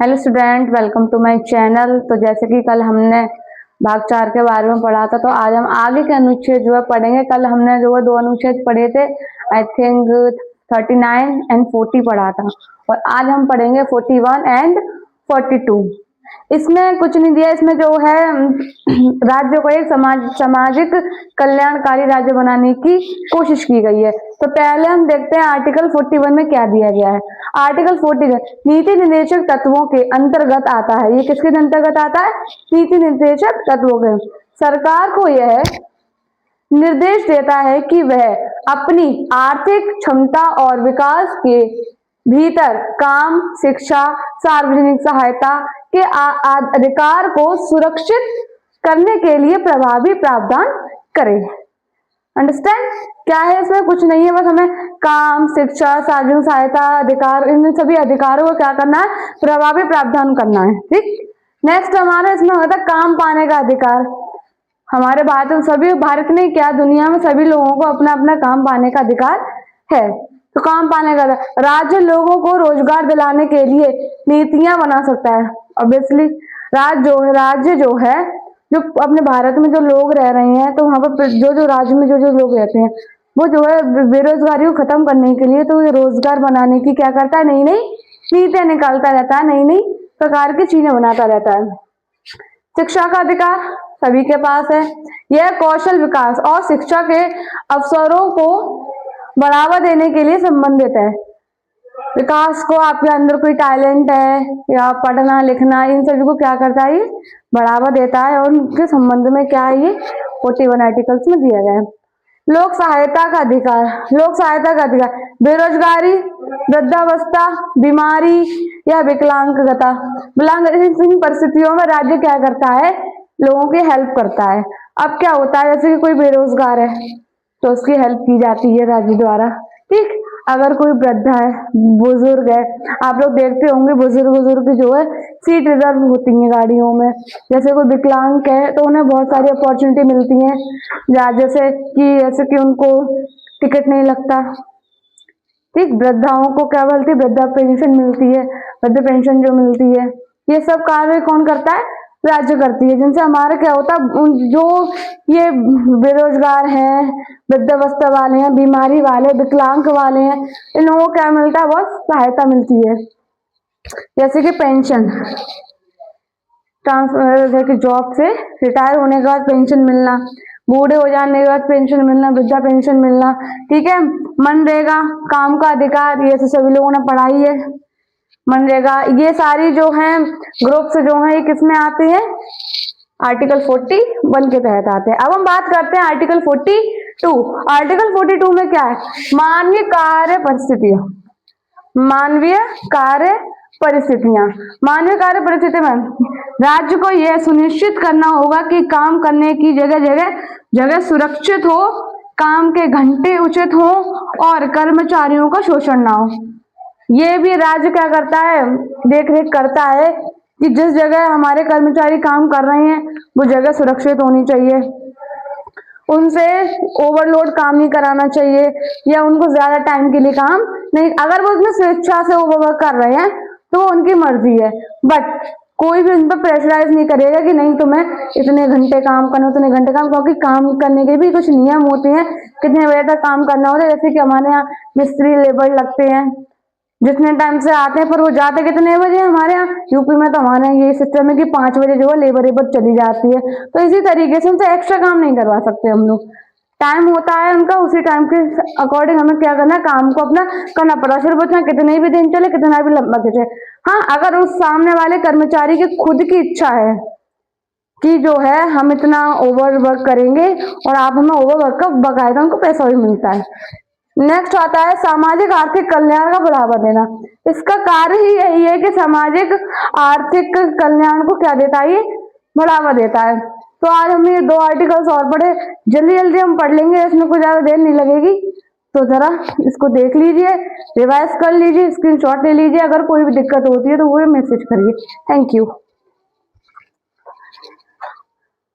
Hello student, welcome to my channel. तो जैसे कि कल हमने भाग 4 के बारे में पढ़ा था, तो आज हम आगे के अनुच्छेद जो है पढ़ेंगे। कल हमने जो है 2 अनुच्छेद पढ़े थे, आई थिंक 39 एंड 40 पढ़ा था, और आज हम पढ़ेंगे 41 एंड 42। इसमें कुछ नहीं दिया, इसमें जो है राज्य को एक सामाजिक कल्याणकारी राज्य बनाने की कोशिश की गई है। तो पहले हम देखते हैं आर्टिकल 41 में क्या दिया गया है। आर्टिकल 41 नीति निर्देशक तत्वों के अंतर्गत आता है। ये किसके अंतर्गत आता है? नीति निर्देशक तत्वों के। सरकार को यह निर्देश देता है कि वह अपनी आर्थिक क्षमता और विकास के भीतर काम, शिक्षा, सार्वजनिक सहायता के अधिकार को सुरक्षित करने के लिए प्रभावी प्रावधान करे। अंडरस्टैंड? क्या है इसमें? कुछ नहीं है, बस हमें काम, शिक्षा, सार्वजनिक सहायता, अधिकार, इन सभी अधिकारों को क्या करना है? प्रभावी प्रावधान करना है। ठीक। नेक्स्ट हमारा इसमें होता है काम पाने का अधिकार। हमारे भारत में क्या, दुनिया में सभी लोगों को अपना अपना काम पाने का अधिकार है। तो काम पाने का राज्य लोगों को रोजगार दिलाने के लिए नीतियां बना सकता है। ऑब्वियसली राज्य जो है, जो अपने भारत में जो लोग रह रहे हैं, तो वहां पर जो राज्य में जो लोग रहते हैं, वो जो है बेरोजगारी को खत्म करने के लिए, तो ये रोजगार बनाने की क्या करता है? नई नई नीतियां निकालता रहता है, नई नई प्रकार की चीजें बनाता रहता है। शिक्षा का अधिकार सभी के पास है। यह कौशल विकास और शिक्षा के अवसरों को बढ़ावा देने के लिए संबंधित है। विकास को, आपके अंदर कोई टैलेंट है या पढ़ना लिखना, इन सभी को क्या करता है? ये बढ़ावा देता है, और उनके संबंध में क्या है? ये 41 आर्टिकल्स में दिया गया है। लोक सहायता का अधिकार। लोक सहायता का अधिकार बेरोजगारी, वृद्धावस्था, बीमारी या विकलांगता, इन परिस्थितियों में राज्य क्या करता है? लोगों की हेल्प करता है। अब क्या होता है, जैसे कि कोई बेरोजगार है तो उसकी हेल्प की जाती है राज्य द्वारा। ठीक। अगर कोई वृद्धा है, बुजुर्ग है, आप लोग देखते होंगे बुजुर्ग जो है सीट रिजर्व होती है गाड़ियों में। जैसे कोई विकलांग है तो उन्हें बहुत सारी अपॉर्चुनिटी मिलती है, जैसे कि उनको टिकट नहीं लगता। ठीक। वृद्धाओं को क्या बोलती है? वृद्धा पेंशन मिलती है, वृद्ध पेंशन जो मिलती है। ये सब कार्य कौन करता है? राज्य करती है, जिनसे हमारा क्या होता है? जो ये बेरोजगार हैं, वृद्धावस्था वाले हैं, बीमारी वाले, विकलांग वाले हैं, इन लोगों को क्या मिलता है? बहुत सहायता मिलती है, जैसे कि पेंशन, ट्रांसफर, जॉब से रिटायर होने के बाद पेंशन मिलना, बूढ़े हो जाने के बाद पेंशन मिलना, वृद्धा पेंशन मिलना। ठीक है। मनरेगा काम का अधिकार, ये सभी लोगों ने पढ़ाई है। मनरेगा, ये सारी जो हैं ग्रुप्स जो हैं, ये किसमें आते हैं? आर्टिकल 41 के तहत आते हैं। अब हम बात करते हैं आर्टिकल 42। आर्टिकल 42 में क्या है? मानवीय कार्य परिस्थितियां। मानवीय कार्य परिस्थितियां। मानवीय कार्य परिस्थिति में राज्य को यह सुनिश्चित करना होगा कि काम करने की जगह सुरक्षित हो, काम के घंटे उचित हो, और कर्मचारियों का शोषण ना हो। ये भी राज्य क्या करता है? देख रेख करता है कि जिस जगह हमारे कर्मचारी काम कर रहे हैं वो जगह सुरक्षित होनी चाहिए, उनसे ओवरलोड काम नहीं कराना चाहिए, या उनको ज्यादा टाइम के लिए काम नहीं। अगर वो उसमें स्वेच्छा से ओवरवर्क कर रहे हैं तो वो उनकी मर्जी है, बट कोई भी उन पर प्रेशराइज नहीं करेगा कि नहीं तुम्हें इतने घंटे काम करना, उतने घंटे काम, क्योंकि काम करने के भी कुछ नियम होते हैं, कितने बजे तक काम करना होता है। जैसे कि हमारे यहाँ मिस्त्री लेबर लगते हैं, जितने टाइम से आते हैं, पर वो जाते कितने बजे? हमारे यहाँ यूपी में तो हमारे यहाँ ये सिस्टम है कि 5 बजे जो है लेबर चली जाती है। तो इसी तरीके से उनसे एक्स्ट्रा काम नहीं करवा सकते हम लोग। टाइम होता है उनका, उसी टाइम के अकॉर्डिंग हमें क्या करना है? काम को अपना करना पड़ा, सिर्फ उतना कितने भी दिन चले, कितना भी लंबा चले। हाँ, अगर उस सामने वाले कर्मचारी की खुद की इच्छा है कि जो है हम इतना ओवर वर्क करेंगे, और आप हमें ओवर वर्क का बकायदा उनको पैसा भी मिलता है। नेक्स्ट आता है सामाजिक आर्थिक कल्याण का बढ़ावा देना। इसका कार्य ही यही है कि सामाजिक आर्थिक कल्याण को क्या देता है? ये बढ़ावा देता है। तो आज हमने 2 आर्टिकल्स और पढ़े, जल्दी हम पढ़ लेंगे, इसमें कोई ज्यादा देर नहीं लगेगी। तो जरा इसको देख लीजिए, रिवाइज कर लीजिए, स्क्रीनशॉट ले लीजिए। अगर कोई भी दिक्कत होती है तो वो मैसेज करिए। Thank you.